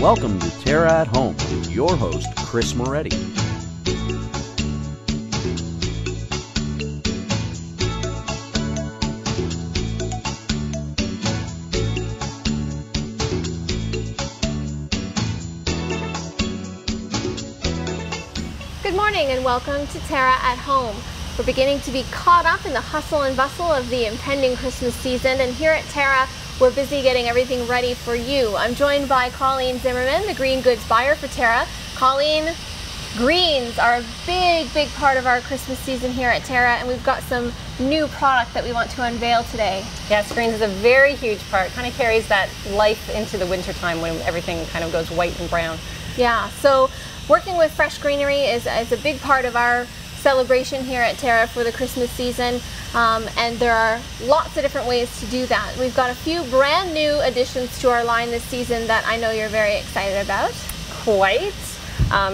Welcome to TERRA at Home with your host, Chris Moretti. Good morning and welcome to TERRA at Home. We're beginning to be caught up in the hustle and bustle of the impending Christmas season, and here at TERRA, we're busy getting everything ready for you. I'm joined by Colleen Zimmermann, the green goods buyer for TERRA. Colleen, greens are a big part of our Christmas season here at TERRA, and we've got some new product that we want to unveil today. Yes, greens is a very huge part. Kind of carries that life into the winter time when everything kind of goes white and brown. Yeah, so working with fresh greenery is a big part of our celebration here at TERRA for the Christmas season, and there are lots of different ways to do that. We've got a few brand new additions to our line this season that I know you're very excited about. Quite.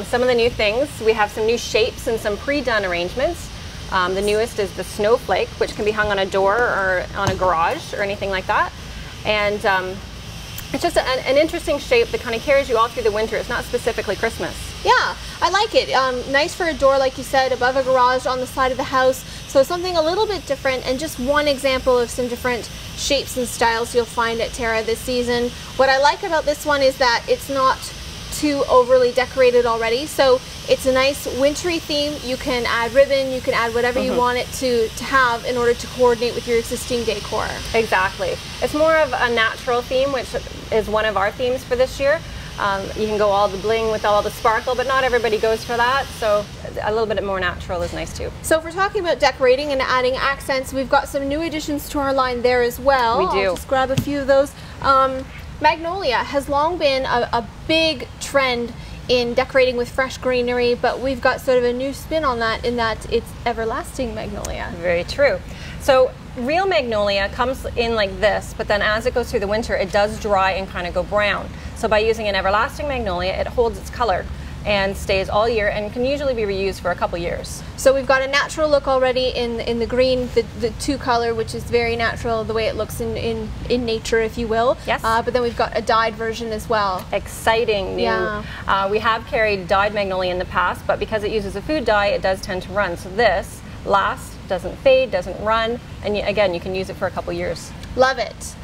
Some of the new things, we have some new shapes and some pre-done arrangements. The newest is the snowflake, which can be hung on a door or on a garage or anything like that. And it's just an interesting shape that kind of carries you all through the winter. It's not specifically Christmas. Yeah, I like it. Nice for a door, like you said, above a garage, on the side of the house. So something a little bit different, and just one example of some different shapes and styles you'll find at TERRA this season. What I like about this one is that it's not too overly decorated already. So it's a nice wintry theme. You can add ribbon, you can add whatever you want it to have in order to coordinate with your existing decor. Exactly. It's more of a natural theme, which is one of our themes for this year. You can go all the bling with all the sparkle, but not everybody goes for that, so a little bit more natural is nice too. So if we're talking about decorating and adding accents, we've got some new additions to our line there as well. We do. I'll just grab a few of those. Magnolia has long been a big trend in decorating with fresh greenery, but we've got sort of a new spin on that in that it's everlasting magnolia. Very true. So real magnolia comes in like this, but then as it goes through the winter, it does dry and kind of go brown. So by using an everlasting magnolia, it holds its color and stays all year and can usually be reused for a couple years. So we've got a natural look already in the green, the two color, which is very natural, the way it looks in nature, if you will. Yes. But then we've got a dyed version as well. Exciting new. Yeah. We have carried dyed magnolia in the past, but because it uses a food dye, it does tend to run. So this lasts, doesn't fade, doesn't run, and again, you can use it for a couple years. Love it.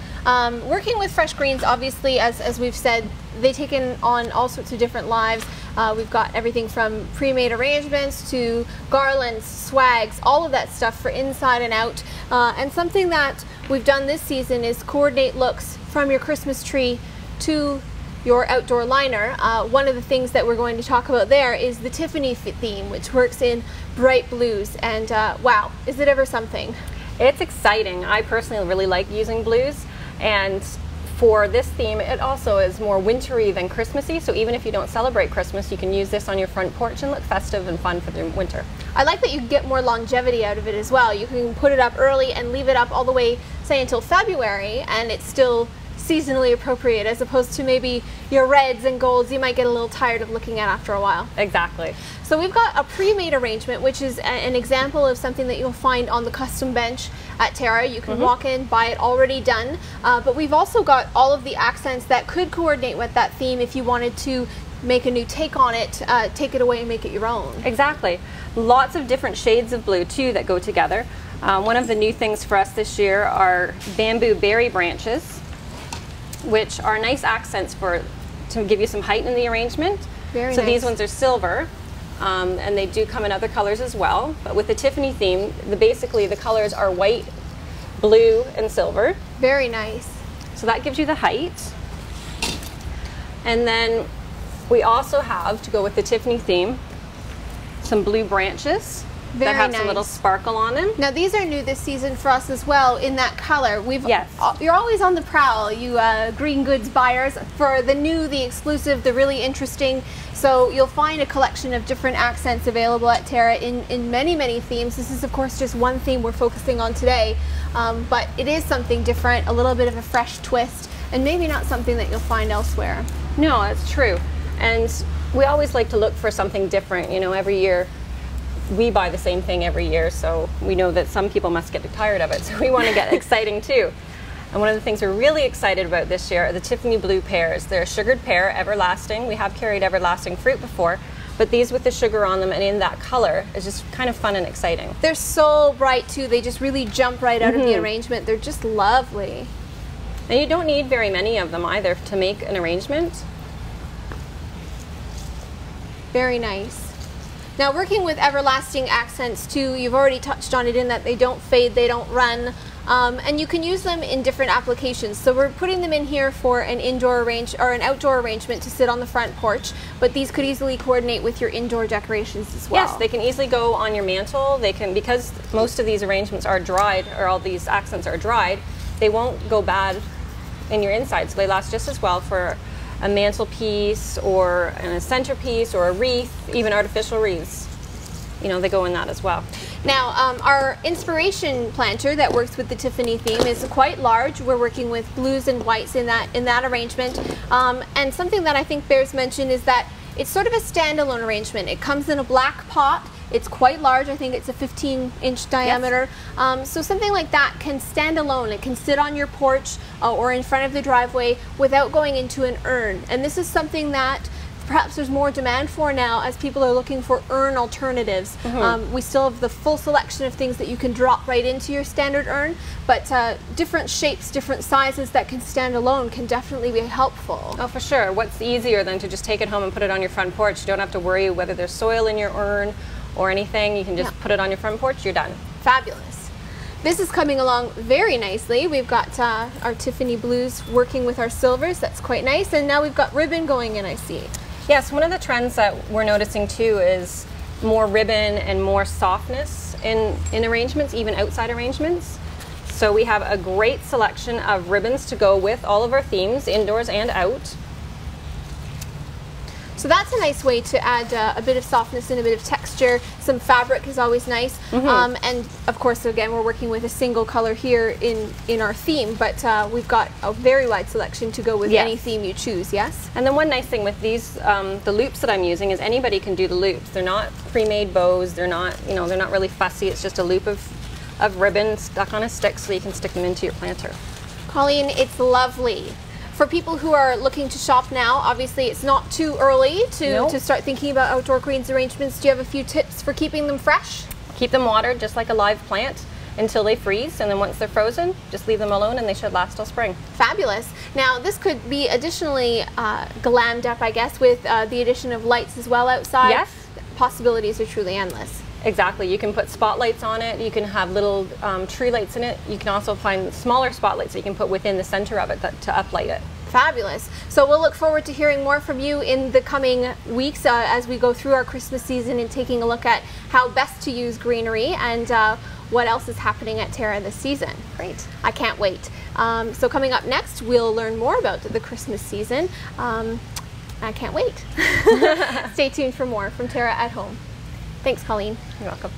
Working with fresh greens, obviously, as we've said, they take on all sorts of different lives. We've got everything from pre-made arrangements to garlands, swags, all of that stuff for inside and out. And something that we've done this season is coordinate looks from your Christmas tree to your outdoor liner. One of the things that we're going to talk about there is the Tiffany theme, which works in bright blues. And wow, is it ever something? It's exciting. I personally really like using blues. And for this theme, it also is more wintry than Christmassy, so even if you don't celebrate Christmas, you can use this on your front porch and look festive and fun for the winter. I like that you get more longevity out of it as well. You can put it up early and leave it up all the way, say, until February, and it's still seasonally appropriate, as opposed to maybe your reds and golds you might get a little tired of looking at after a while. Exactly. So we've got a pre-made arrangement, which is an example of something that you'll find on the custom bench at TERRA. You can walk in, buy it already done, but we've also got all of the accents that could coordinate with that theme if you wanted to make a new take on it, take it away and make it your own. Exactly. Lots of different shades of blue too that go together. One of the new things for us this year are bamboo berry branches, which are nice accents to give you some height in the arrangement. Very so nice. These ones are silver, and they do come in other colors as well. But with the Tiffany theme, basically the colors are white, blue, and silver. Very nice. So that gives you the height. And then we also have, to go with the Tiffany theme, some blue branches. Very that have nice. some little sparkle on them. Now these are new this season for us as well in that color. Yes. You're always on the prowl, you green goods buyers, for the new, the exclusive, the really interesting. So you'll find a collection of different accents available at TERRA in many themes. This is of course just one theme we're focusing on today, but it is something different, a little bit of a fresh twist, and maybe not something that you'll find elsewhere. No, that's true. And we always like to look for something different, you know, every year. We buy the same thing every year, so we know that some people must get tired of it, so we want to get exciting too. And one of the things we're really excited about this year are the Tiffany blue pears. They're a sugared pear, everlasting. We have carried everlasting fruit before, but these with the sugar on them and in that color is just kind of fun and exciting. They're so bright too. They just really jump right out of the arrangement. They're just lovely. And you don't need very many of them either to make an arrangement. Very nice. Now, working with everlasting accents too, you've already touched on it in that they don't fade, they don't run, and you can use them in different applications. So we're putting them in here for an indoor an outdoor arrangement to sit on the front porch, but these could easily coordinate with your indoor decorations as well. Yes, they can easily go on your mantle. They can, because most of these arrangements are dried, or all these accents are dried, they won't go bad in your inside, so they last just as well for a mantelpiece or a centerpiece or a wreath, even artificial wreaths. You know, they go in that as well. Now, our inspiration planter that works with the Tiffany theme is quite large. We're working with blues and whites in that arrangement. And something that I think bears mention is that it's sort of a standalone arrangement. It comes in a black pot. It's quite large. I think it's a 15-inch diameter. Yes. So something like that can stand alone. It can sit on your porch or in front of the driveway without going into an urn. And this is something that perhaps there's more demand for now as people are looking for urn alternatives. We still have the full selection of things that you can drop right into your standard urn, but different shapes, different sizes that can stand alone can definitely be helpful. Oh, for sure. What's easier than to just take it home and put it on your front porch? You don't have to worry whether there's soil in your urn or anything. You can just put it on your front porch, you're done. Fabulous. This is coming along very nicely. We've got our Tiffany blues working with our silvers. That's quite nice. And now we've got ribbon going in, I see. Yes, one of the trends that we're noticing too is more ribbon and more softness in arrangements, even outside arrangements. So we have a great selection of ribbons to go with all of our themes, indoors and out. So that's a nice way to add a bit of softness and a bit of texture. Some fabric is always nice. And of course, again, we're working with a single color here in our theme, but we've got a very wide selection to go with any theme you choose, yes? And then one nice thing with these, the loops that I'm using is anybody can do the loops. They're not pre-made bows, they're not, you know, they're not really fussy. It's just a loop of ribbon stuck on a stick so you can stick them into your planter. Colleen, it's lovely. For people who are looking to shop now, obviously it's not too early to start thinking about outdoor greens arrangements. Do you have a few tips for keeping them fresh? Keep them watered just like a live plant until they freeze, and then once they're frozen, just leave them alone and they should last till spring. Fabulous. Now this could be additionally glammed up, I guess, with the addition of lights as well outside. Yes. Possibilities are truly endless. Exactly. You can put spotlights on it. You can have little tree lights in it. You can also find smaller spotlights that you can put within the center of it to uplight it. Fabulous. So we'll look forward to hearing more from you in the coming weeks as we go through our Christmas season and taking a look at how best to use greenery and what else is happening at TERRA this season. Great. I can't wait. So coming up next, we'll learn more about the Christmas season. I can't wait. Stay tuned for more from TERRA at Home. Thanks, Colleen. You're welcome.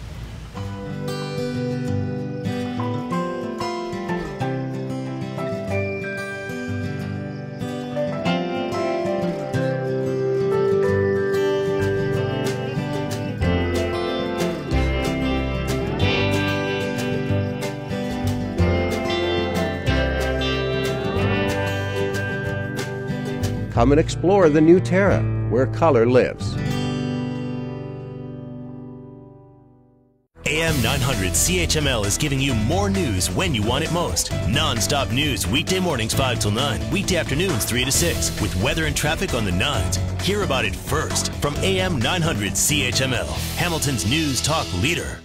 Come and explore the new TERRA, where color lives. AM 900 CHML is giving you more news when you want it most. Non-stop news weekday mornings 5 till 9, weekday afternoons 3 to 6, with weather and traffic on the 9s. Hear about it first from AM 900 CHML, Hamilton's news talk leader.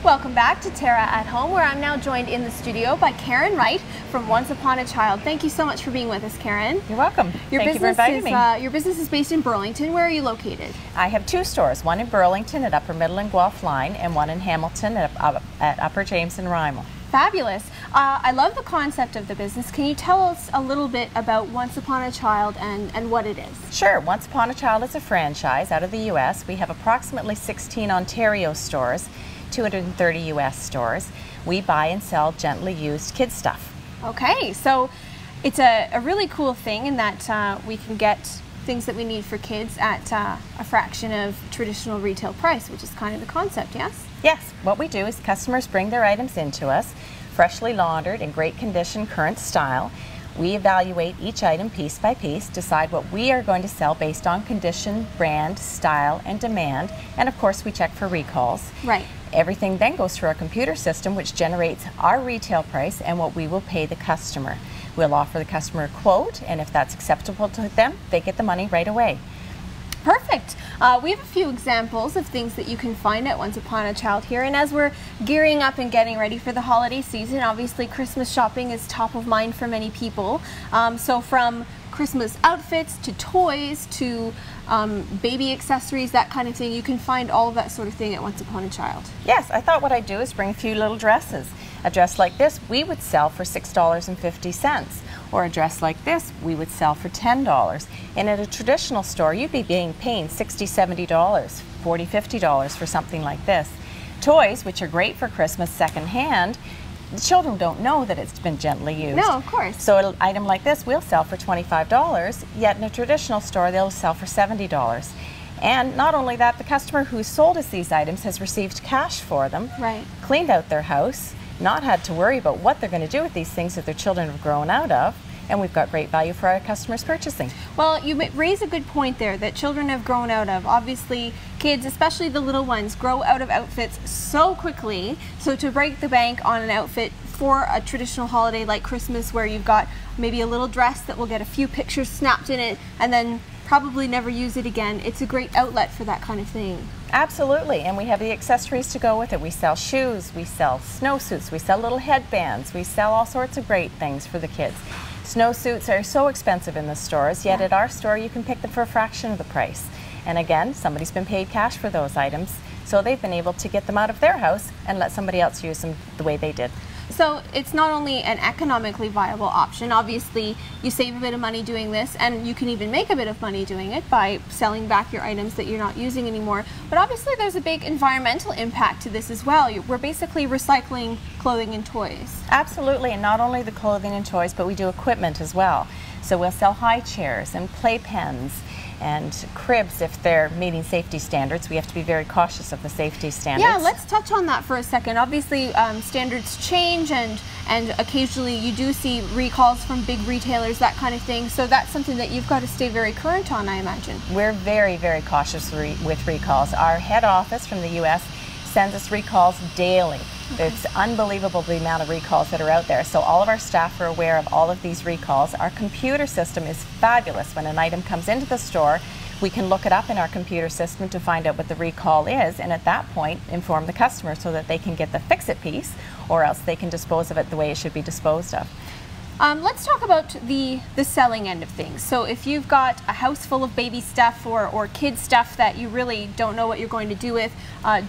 Welcome back to TERRA at Home, where I'm now joined in the studio by Karen Wright from Once Upon a Child. Thank you so much for being with us, Karen. You're welcome. Thank you for inviting me. Your business is based in Burlington. Where are you located? I have two stores, one in Burlington at Upper Middle and Guelph Line, and one in Hamilton at Upper James and Rymal. Fabulous. I love the concept of the business. Can you tell us a little bit about Once Upon a Child and what it is? Sure. Once Upon a Child is a franchise out of the U.S. We have approximately 16 Ontario stores. 230 US stores. We buy and sell gently used kids stuff. Okay, so it's a really cool thing in that we can get things that we need for kids at a fraction of traditional retail price, which is kind of the concept, yes? Yes, what we do is customers bring their items into us, freshly laundered, in great condition, current style. We evaluate each item piece by piece, decide what we are going to sell based on condition, brand, style, and demand, and of course we check for recalls. Right. Everything then goes through our computer system, which generates our retail price and what we will pay the customer. We'll offer the customer a quote, and if that's acceptable to them, they get the money right away. Perfect. We have a few examples of things that you can find at Once Upon a Child here, and as we're gearing up and getting ready for the holiday season, obviously Christmas shopping is top of mind for many people. So from Christmas outfits to toys to baby accessories, that kind of thing, you can find all of that sort of thing at Once Upon a Child. Yes, I thought what I'd do is bring a few little dresses. A dress like this we would sell for $6.50, or a dress like this we would sell for $10. And at a traditional store you'd be paying $60, $70, $40, $50 for something like this. Toys, which are great for Christmas secondhand, the children don't know that it's been gently used. No, of course. So an item like this we'll sell for $25, yet in a traditional store they'll sell for $70. And not only that, the customer who sold us these items has received cash for them, right, cleaned out their house, not had to worry about what they're going to do with these things that their children have grown out of, and we've got great value for our customers purchasing. Well, you raise a good point there that children have grown out of. Obviously, kids, especially the little ones, grow out of outfits so quickly. So to break the bank on an outfit for a traditional holiday like Christmas, where you've got maybe a little dress that will get a few pictures snapped in it and then probably never use it again, it's a great outlet for that kind of thing. Absolutely, and we have the accessories to go with it. We sell shoes, we sell snowsuits, we sell little headbands, we sell all sorts of great things for the kids. Snowsuits are so expensive in the stores, yet at our store you can pick them for a fraction of the price. And again, somebody's been paid cash for those items, so they've been able to get them out of their house and let somebody else use them the way they did. So it's not only an economically viable option, obviously you save a bit of money doing this, and you can even make a bit of money doing it by selling back your items that you're not using anymore, but obviously there's a big environmental impact to this as well. We're basically recycling clothing and toys. Absolutely, and not only the clothing and toys, but we do equipment as well. So we'll sell high chairs and playpens and cribs if they're meeting safety standards. We have to be very cautious of the safety standards. Yeah, let's touch on that for a second. Obviously, standards change, and occasionally you do see recalls from big retailers, that kind of thing. So that's something that you've got to stay very current on, I imagine. We're very, very cautious with recalls. Our head office from the US sends us recalls daily. Okay. It's unbelievable the amount of recalls that are out there. So all of our staff are aware of all of these recalls. Our computer system is fabulous. When an item comes into the store, we can look it up in our computer system to find out what the recall is, and at that point inform the customer so that they can get the fix-it piece, or else they can dispose of it the way it should be disposed of. Let's talk about the selling end of things. So if you've got a house full of baby stuff or kid stuff that you really don't know what you're going to do with,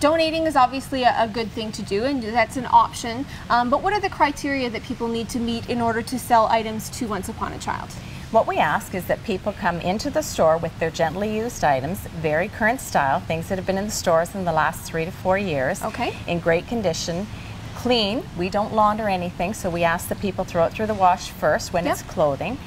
donating is obviously a good thing to do, and that's an option. But what are the criteria that people need to meet in order to sell items to Once Upon a Child? What we ask is that people come into the store with their gently used items, very current style, things that have been in the stores in the last 3 to 4 years, okay, in great condition. Clean. We don't launder anything, so we ask that people throw it through the wash first when it's clothing.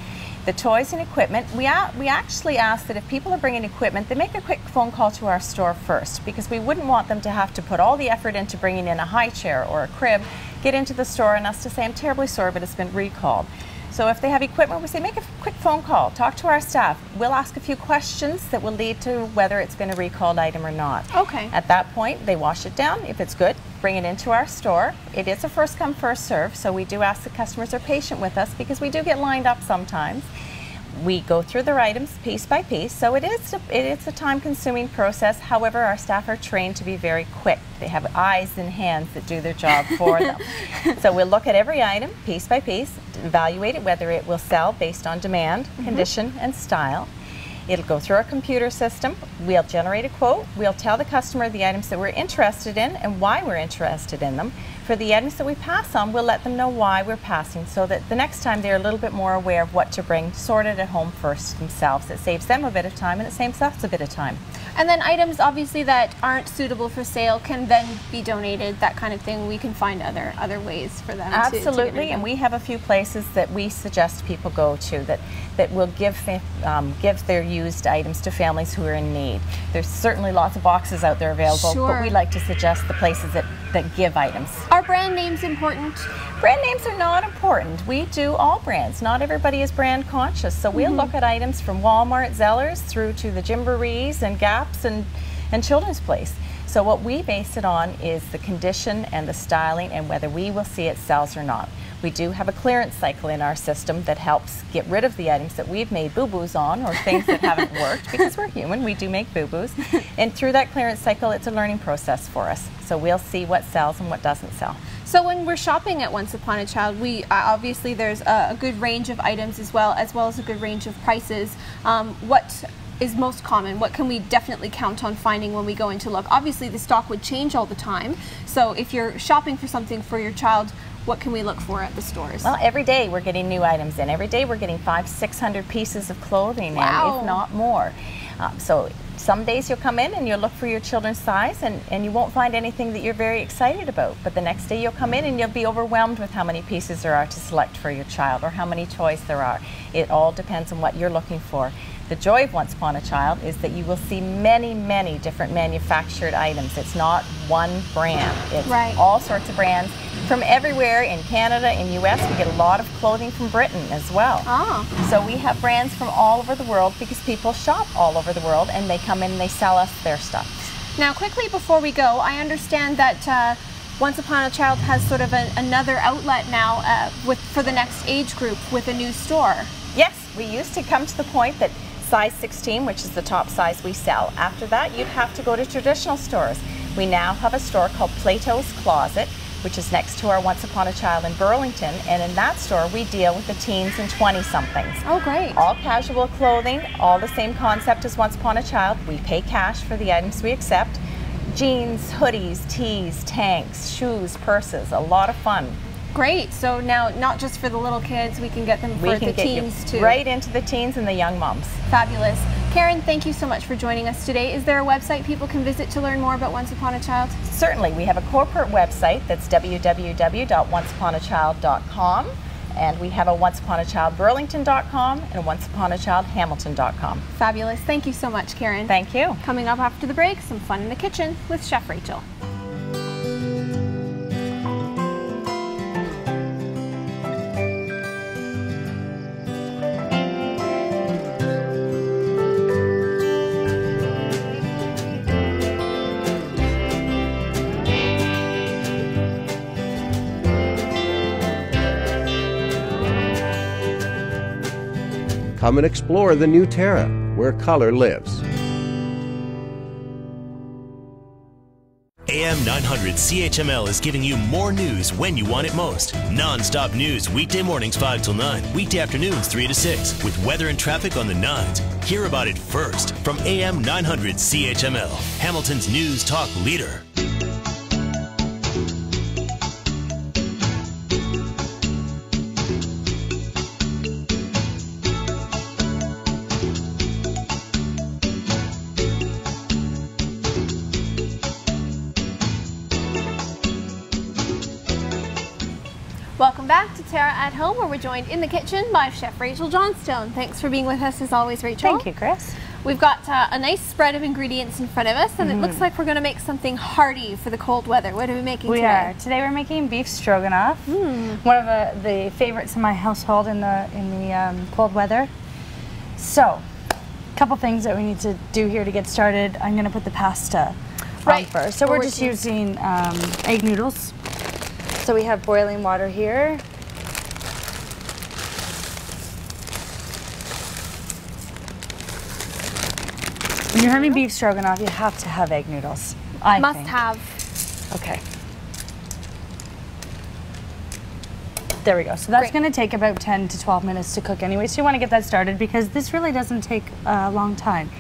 The toys and equipment, we actually ask that if people are bringing equipment, they make a quick phone call to our store first, because we wouldn't want them to have to put all the effort into bringing in a high chair or a crib, get into the store and us to say, I'm terribly sorry, but it's been recalled. So if they have equipment, we say make a quick phone call, talk to our staff. We'll ask a few questions that will lead to whether it's been a recalled item or not. Okay. At that point, they wash it down. If it's good, bring it into our store. It is a first come, first serve, so we do ask the customers are patient with us because we do get lined up sometimes. We go through their items piece by piece, so it is a time-consuming process. However, our staff are trained to be very quick. They have eyes and hands that do their job for them. So we'll look at every item piece by piece, evaluate it whether it will sell based on demand, condition, and style. It'll go through our computer system. We'll generate a quote. We'll tell the customer the items that we're interested in and why we're interested in them. For the items that we pass on, we'll let them know why we're passing, so that the next time they're a little bit more aware of what to bring sorted at home first themselves. It saves them a bit of time and it saves us a bit of time. And then items obviously that aren't suitable for sale can then be donated, that kind of thing. We can find other ways for them to get rid of them. And we have a few places that we suggest people go to that will give their used items to families who are in need. There's certainly lots of boxes out there available, but we like to suggest the places that give items. Are brand names important? Brand names are not important. We do all brands. Not everybody is brand conscious, so we'll look at items from Walmart, Zellers, through to the Gymborees and Gaps and Children's Place. So what we base it on is the condition and the styling and whether we will see it sells or not. We do have a clearance cycle in our system that helps get rid of the items that we've made boo-boos on or things that haven't worked, because we're human, we do make boo-boos. And through that clearance cycle, it's a learning process for us. So we'll see what sells and what doesn't sell. So when we're shopping at Once Upon a Child, we obviously there's a good range of items as well as a good range of prices. What is most common? What can we definitely count on finding when we go in to look? Obviously the stock would change all the time, so if you're shopping for something for your child, what can we look for at the stores? Well, every day we're getting new items in. Every day we're getting 500-600 pieces of clothing in, if not more. So some days you'll come in and you'll look for your children's size and you won't find anything that you're very excited about. But the next day you'll come in and you'll be overwhelmed with how many pieces there are to select for your child or how many toys there are. It all depends on what you're looking for. The joy of Once Upon a Child is that you will see many, many different manufactured items. It's not one brand. It's all sorts of brands from everywhere in Canada, in US. We get a lot of clothing from Britain as well. So we have brands from all over the world because people shop all over the world and they come in and they sell us their stuff. Now quickly before we go, I understand that Once Upon a Child has sort of another outlet now for the next age group with a new store. Yes, we used to come to the point that size 16, which is the top size we sell. After that, you'd have to go to traditional stores. We now have a store called Plato's Closet, which is next to our Once Upon a Child in Burlington, and in that store we deal with the teens and 20-somethings. Oh, great. All casual clothing, all the same concept as Once Upon a Child. We pay cash for the items we accept. Jeans, hoodies, tees, tanks, shoes, purses, a lot of fun. Great. So now, not just for the little kids, we can get them for the teens too. Right into the teens and the young moms. Fabulous. Karen, thank you so much for joining us today. Is there a website people can visit to learn more about Once Upon a Child? Certainly. We have a corporate website that's www.onceuponachild.com, and we have a onceuponachildburlington.com and a onceuponachildhamilton.com. Fabulous. Thank you so much, Karen. Thank you. Coming up after the break, some fun in the kitchen with Chef Rachel. Come and explore the new TERRA, where color lives. AM 900 CHML is giving you more news when you want it most. Non-stop news weekday mornings 5 till 9, weekday afternoons 3 to 6, with weather and traffic on the 9s. Hear about it first from AM 900 CHML, Hamilton's news talk leader. Welcome back to TERRA at Home, where we're joined in the kitchen by Chef Rachel Johnstone. Thanks for being with us as always, Rachel. Thank you, Chris. We've got a nice spread of ingredients in front of us, and it looks like we're going to make something hearty for the cold weather. What are we making today? We are. Today we're making beef stroganoff, one of the favorites in my household in the cold weather. So, a couple things that we need to do here to get started. I'm going to put the pasta on first. So we're just using egg noodles. So we have boiling water here. When you're having beef stroganoff, you have to have egg noodles. I Must think. have. Okay. There we go. So that's going to take about 10 to 12 minutes to cook anyway. So you want to get that started because this really doesn't take a long time.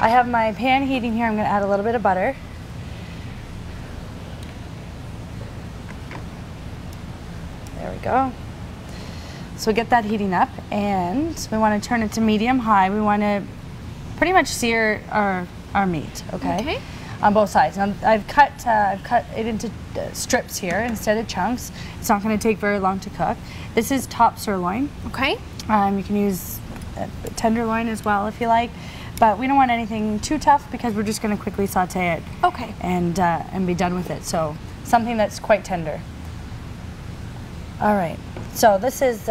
I have my pan heating here. I'm going to add a little bit of butter. There we go. So get that heating up, and we want to turn it to medium-high. We want to pretty much sear our our meat, okay? Okay. On both sides. Now I've cut it into strips here instead of chunks. It's not going to take very long to cook. This is top sirloin. Okay. You can use tenderloin as well if you like, but we don't want anything too tough because we're just going to quickly saute it. Okay. And be done with it. So something that's quite tender. All right. So this is.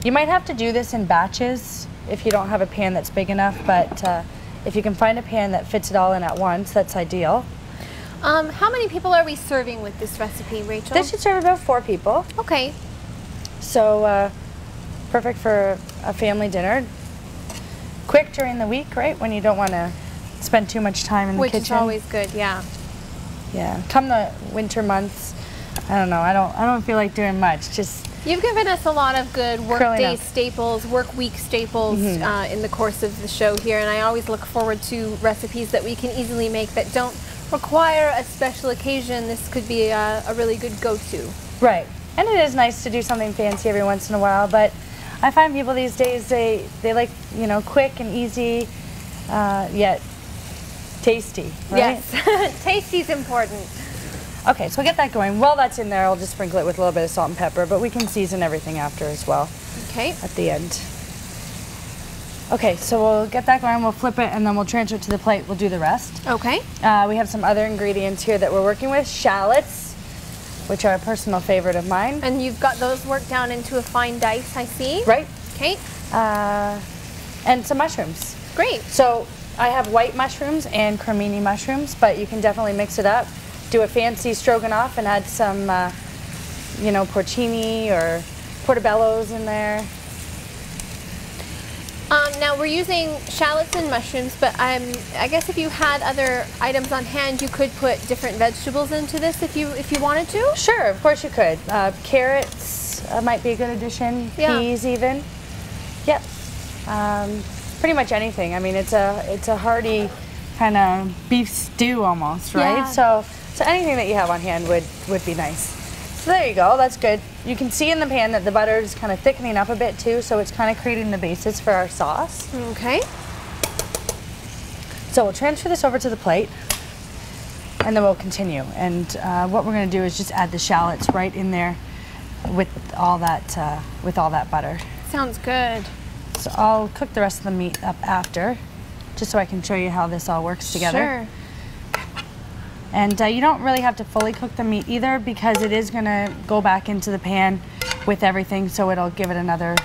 You might have to do this in batches if you don't have a pan that's big enough, but. If you can find a pan that fits it all in at once, that's ideal. How many people are we serving with this recipe, Rachel? This should serve about 4 people. Okay. So perfect for a family dinner. Quick during the week, right? When you don't want to spend too much time in the kitchen. Which is always good, yeah. Yeah. Come the winter months, I don't know. I don't feel like doing much. Just. You've given us a lot of good workday up. staples, work week staples in the course of the show here, and I always look forward to recipes that we can easily make that don't require a special occasion. This could be a really good go-to. Right, and it is nice to do something fancy every once in a while, but I find people these days, they like, you know, quick and easy, yet tasty, right? Yes, tasty's important. Okay, so we'll get that going. While that's in there, I'll just sprinkle it with a little bit of salt and pepper, but we can season everything after as well. Okay. At the end. Okay, so we'll get that going, we'll flip it, and then we'll transfer it to the plate. We'll do the rest. Okay. We have some other ingredients here that we're working with. Shallots, which are a personal favorite of mine. And you've got those worked down into a fine dice, I see. Right. Okay. And some mushrooms. Great. So I have white mushrooms and cremini mushrooms, but you can definitely mix it up. Do a fancy stroganoff and add some, you know, porcini or portobellos in there. Now we're using shallots and mushrooms, but I guess if you had other items on hand, you could put different vegetables into this if you wanted to. Sure, of course you could. Carrots might be a good addition. Yeah. Peas even. Yep. Pretty much anything. I mean, it's a hearty kind of beef stew almost, right? Yeah. So anything that you have on hand would be nice. So there you go, that's good. You can see in the pan that the butter is kind of thickening up a bit too, so it's kind of creating the basis for our sauce. Okay. So we'll transfer this over to the plate, and then we'll continue. And what we're going to do is just add the shallots right in there with all that butter. Sounds good. So I'll cook the rest of the meat up after, just so I can show you how this all works together. Sure. And you don't really have to fully cook the meat either, because it is going to go back into the pan with everything, so it'll give it another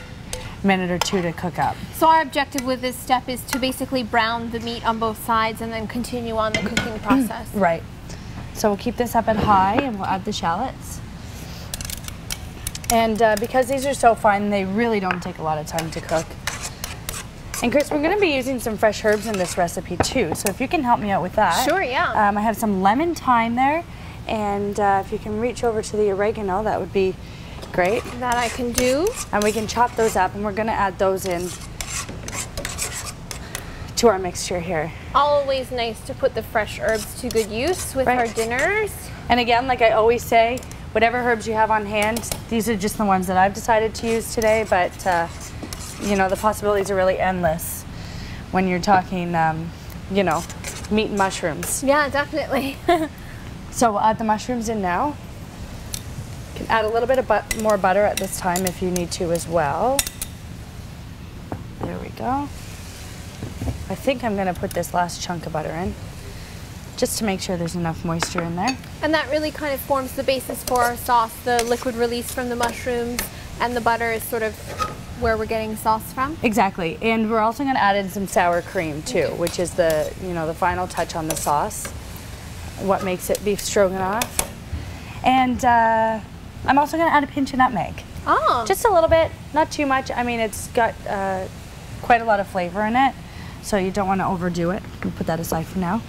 minute or two to cook up. So our objective with this step is to basically brown the meat on both sides and then continue on the cooking process. Right. So we'll keep this up at high and we'll add the shallots. And because these are so fine, they really don't take a lot of time to cook. And Chris, we're going to be using some fresh herbs in this recipe too, so if you can help me out with that. Sure, yeah. I have some lemon thyme there, and if you can reach over to the oregano, that would be great. That I can do. And we can chop those up, and we're going to add those in to our mixture here. Always nice to put the fresh herbs to good use with our dinners. And again, like I always say, whatever herbs you have on hand, these are just the ones that I've decided to use today, but you know, the possibilities are really endless when you're talking, you know, meat and mushrooms. Yeah, definitely. So we'll add the mushrooms in now. You can add a little bit of more butter at this time if you need to as well. There we go. I think I'm going to put this last chunk of butter in, just to make sure there's enough moisture in there. And that really kind of forms the basis for our sauce. The liquid release from the mushrooms and the butter is sort of where we're getting sauce from. Exactly, and we're also going to add in some sour cream too, which is the, you know, the final touch on the sauce, what makes it beef stroganoff. And I'm also going to add a pinch of nutmeg. Oh. Just a little bit, not too much. I mean, it's got quite a lot of flavor in it, so you don't want to overdo it. We'll put that aside for now.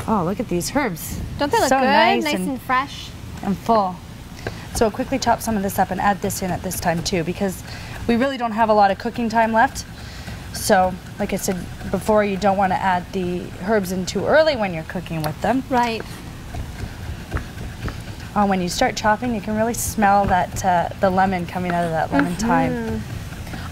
Oh, look at these herbs. Don't they look so good? Nice and fresh. And full. So we'll quickly chop some of this up and add this in at this time too, because we really don't have a lot of cooking time left. So, like I said before, you don't want to add the herbs in too early when you're cooking with them. Right. When you start chopping, you can really smell that the lemon coming out of that lemon thyme.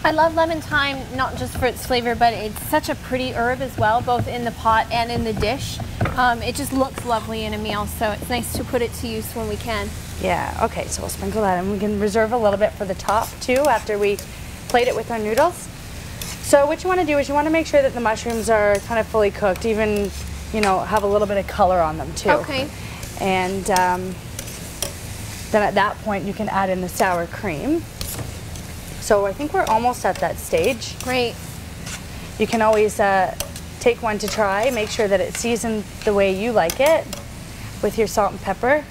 I love lemon thyme, not just for its flavor, but it's such a pretty herb as well, both in the pot and in the dish. It just looks lovely in a meal, so it's nice to put it to use when we can. Yeah, okay, so we'll sprinkle that and we can reserve a little bit for the top too after we plate it with our noodles. So what you want to do is you want to make sure that the mushrooms are kind of fully cooked, even, you know, have a little bit of color on them too. Okay. And then at that point you can add in the sour cream. So I think we're almost at that stage. Great. You can always take one to try, make sure that it's seasoned the way you like it with your salt and pepper.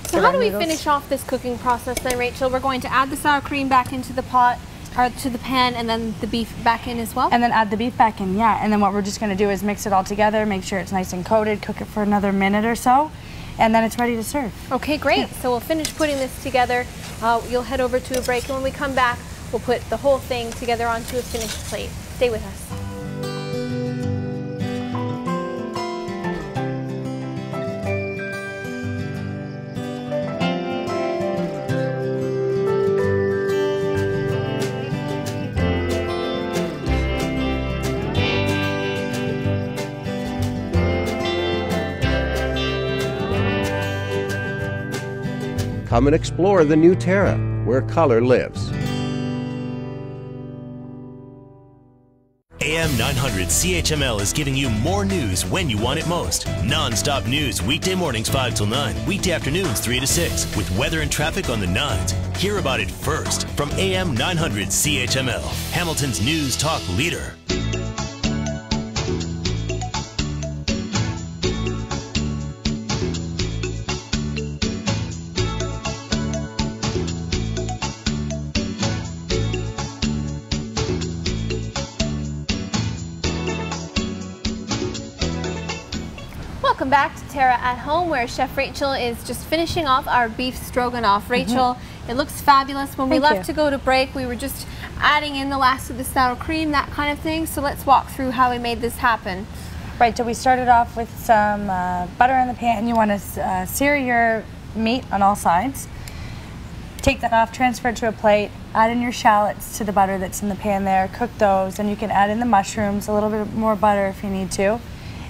So how do we finish off this cooking process then, Rachel? We're going to add the sour cream back into the pot, or to the pan, and then the beef back in as well? And then add the beef back in, yeah. And then what we're just going to do is mix it all together, make sure it's nice and coated, cook it for another minute or so, and then it's ready to serve. Okay, great. So we'll finish putting this together. You'll head over to a break, and when we come back, we'll put the whole thing together onto a finished plate. Stay with us. Come and explore the new TERRA, where color lives. AM 900 CHML is giving you more news when you want it most. Non-stop news weekday mornings 5 till 9, weekday afternoons 3 to 6, with weather and traffic on the 9s. Hear about it first from AM 900 CHML, Hamilton's news talk leader. Welcome back to TERRA at Home, where Chef Rachel is just finishing off our beef stroganoff. Rachel, it looks fabulous. When we left to go to break, we were just adding in the last of the sour cream, that kind of thing. So let's walk through how we made this happen. Right, so we started off with some butter in the pan. You want to sear your meat on all sides. Take that off, transfer it to a plate, add in your shallots to the butter that's in the pan there, cook those, and you can add in the mushrooms, a little bit more butter if you need to,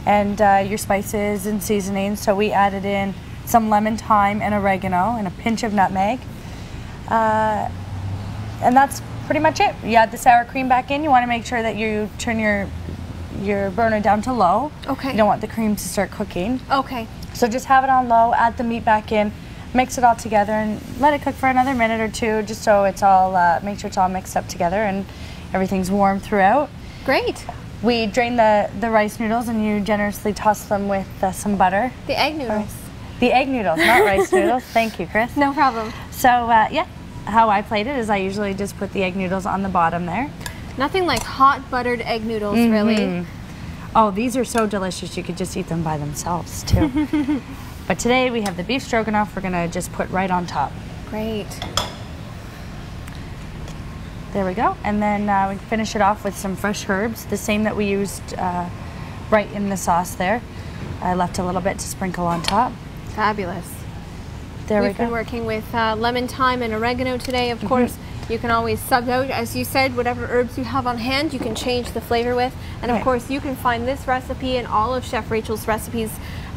and your spices and seasonings. So we added in some lemon thyme and oregano and a pinch of nutmeg. And that's pretty much it. You add the sour cream back in. You want to make sure that you turn your burner down to low. Okay. You don't want the cream to start cooking. Okay. So just have it on low, add the meat back in, mix it all together, and let it cook for another minute or two, just so it's all, make sure it's all mixed up together and everything's warm throughout. Great. We drain the rice noodles and you generously toss them with some butter. The egg noodles. The egg noodles, not rice noodles. Thank you, Chris. No problem. So yeah, how I plate it is I usually just put the egg noodles on the bottom there. Nothing like hot buttered egg noodles, really. Oh, these are so delicious. You could just eat them by themselves too. But today we have the beef stroganoff we're gonna just put right on top. Great. There we go. And then we finish it off with some fresh herbs, the same that we used right in the sauce there. I left a little bit to sprinkle on top. Fabulous. There we We've go. been working with lemon thyme and oregano today. Of course, you can always sub out, as you said, whatever herbs you have on hand, you can change the flavor with. And of course, you can find this recipe and all of Chef Rachel's recipes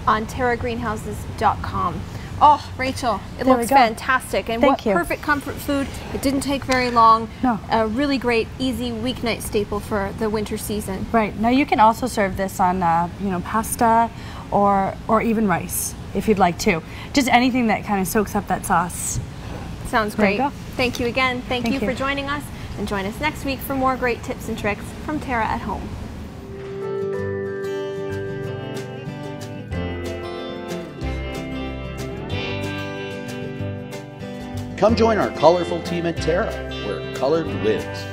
on terragreenhouses.com. Oh, Rachel, it looks fantastic. And what perfect comfort food. It didn't take very long. No. A really great, easy weeknight staple for the winter season. Right. Now you can also serve this on, you know, pasta or even rice if you'd like to. Just anything that kind of soaks up that sauce. Sounds great. There you go. Thank you again. Thank you you for joining us. And join us next week for more great tips and tricks from TERRA at Home. Come join our colorful team at TERRA, where color lives.